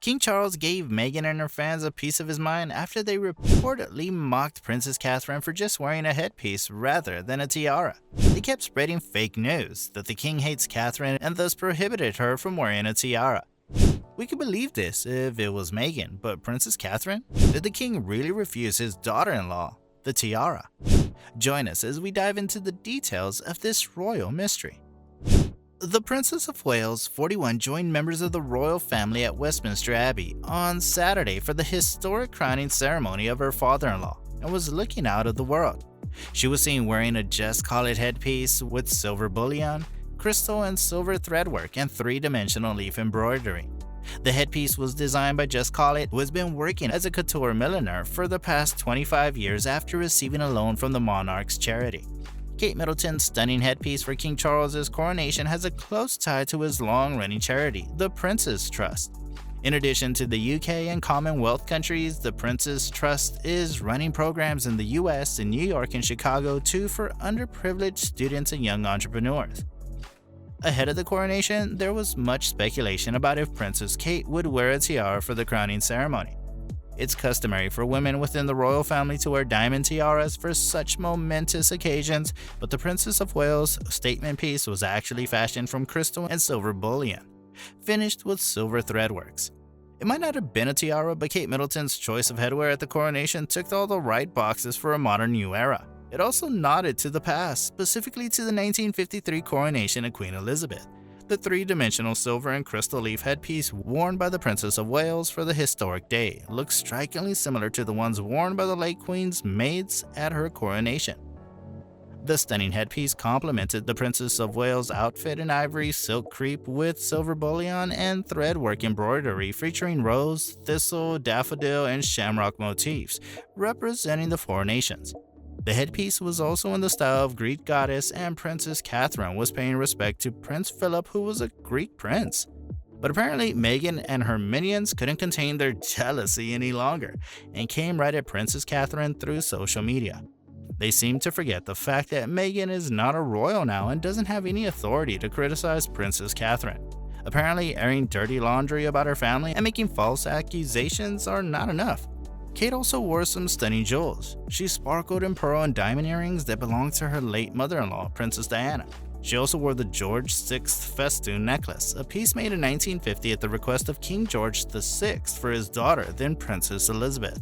King Charles gave Meghan and her fans a piece of his mind after they reportedly mocked Princess Catherine for just wearing a headpiece rather than a tiara. They kept spreading fake news that the king hates Catherine and thus prohibited her from wearing a tiara. We could believe this if it was Meghan, but Princess Catherine? Did the king really refuse his daughter-in-law the tiara? Join us as we dive into the details of this royal mystery. The Princess of Wales, 41, joined members of the royal family at Westminster Abbey on Saturday for the historic crowning ceremony of her father-in-law and was looking out at the world. She was seen wearing a Just Call It headpiece with silver bullion, crystal and silver threadwork, and three-dimensional leaf embroidery. The headpiece was designed by Just Call It, who has been working as a couture milliner for the past 25 years after receiving a loan from the monarch's charity. Kate Middleton's stunning headpiece for King Charles's coronation has a close tie to his long-running charity, the Prince's Trust. In addition to the UK and Commonwealth countries, the Prince's Trust is running programs in the US, in New York and Chicago too for underprivileged students and young entrepreneurs. Ahead of the coronation, there was much speculation about if Princess Kate would wear a tiara for the crowning ceremony. It's customary for women within the royal family to wear diamond tiaras for such momentous occasions, but the Princess of Wales' statement piece was actually fashioned from crystal and silver bullion, finished with silver threadworks. It might not have been a tiara, but Kate Middleton's choice of headwear at the coronation ticked all the right boxes for a modern new era. It also nodded to the past, specifically to the 1953 coronation of Queen Elizabeth. The three-dimensional silver and crystal leaf headpiece worn by the Princess of Wales for the historic day looks strikingly similar to the ones worn by the late Queen's maids at her coronation. The stunning headpiece complemented the Princess of Wales' outfit in ivory silk crepe with silver bullion and threadwork embroidery featuring rose, thistle, daffodil, and shamrock motifs, representing the four nations. The headpiece was also in the style of Greek goddess, and Princess Catherine was paying respect to Prince Philip, who was a Greek prince. But apparently Meghan and her minions couldn't contain their jealousy any longer and came right at Princess Catherine through social media. They seem to forget the fact that Meghan is not a royal now and doesn't have any authority to criticize Princess Catherine. Apparently airing dirty laundry about her family and making false accusations are not enough. Kate also wore some stunning jewels. She sparkled in pearl and diamond earrings that belonged to her late mother-in-law, Princess Diana. She also wore the George VI festoon necklace, a piece made in 1950 at the request of King George VI for his daughter, then Princess Elizabeth.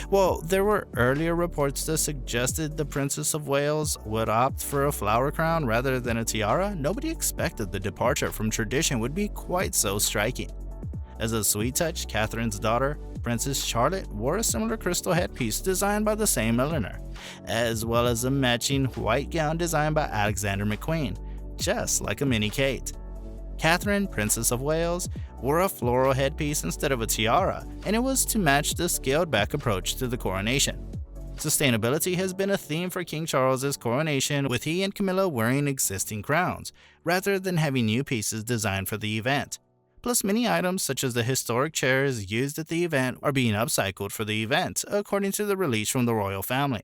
While there were earlier reports that suggested the Princess of Wales would opt for a flower crown rather than a tiara, nobody expected the departure from tradition would be quite so striking. As a sweet touch, Catherine's daughter, Princess Charlotte, wore a similar crystal headpiece designed by the same milliner, as well as a matching white gown designed by Alexander McQueen, just like a mini Kate. Catherine, Princess of Wales, wore a floral headpiece instead of a tiara, and it was to match the scaled-back approach to the coronation. Sustainability has been a theme for King Charles's coronation, with he and Camilla wearing existing crowns, rather than having new pieces designed for the event. Plus, many items such as the historic chairs used at the event are being upcycled for the event, according to the release from the royal family.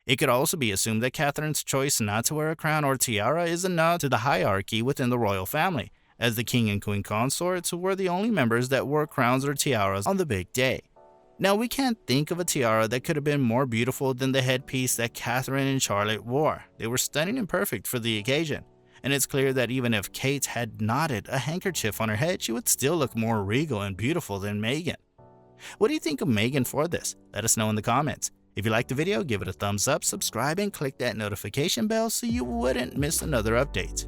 It could also be assumed that Catherine's choice not to wear a crown or tiara is a nod to the hierarchy within the royal family, as the king and queen consorts were the only members that wore crowns or tiaras on the big day. Now, we can't think of a tiara that could have been more beautiful than the headpiece that Catherine and Charlotte wore. They were stunning and perfect for the occasion. And it's clear that even if Kate had knotted a handkerchief on her head, she would still look more regal and beautiful than Meghan. What do you think of Meghan for this? Let us know in the comments. If you liked the video, give it a thumbs up, subscribe, and click that notification bell so you wouldn't miss another update.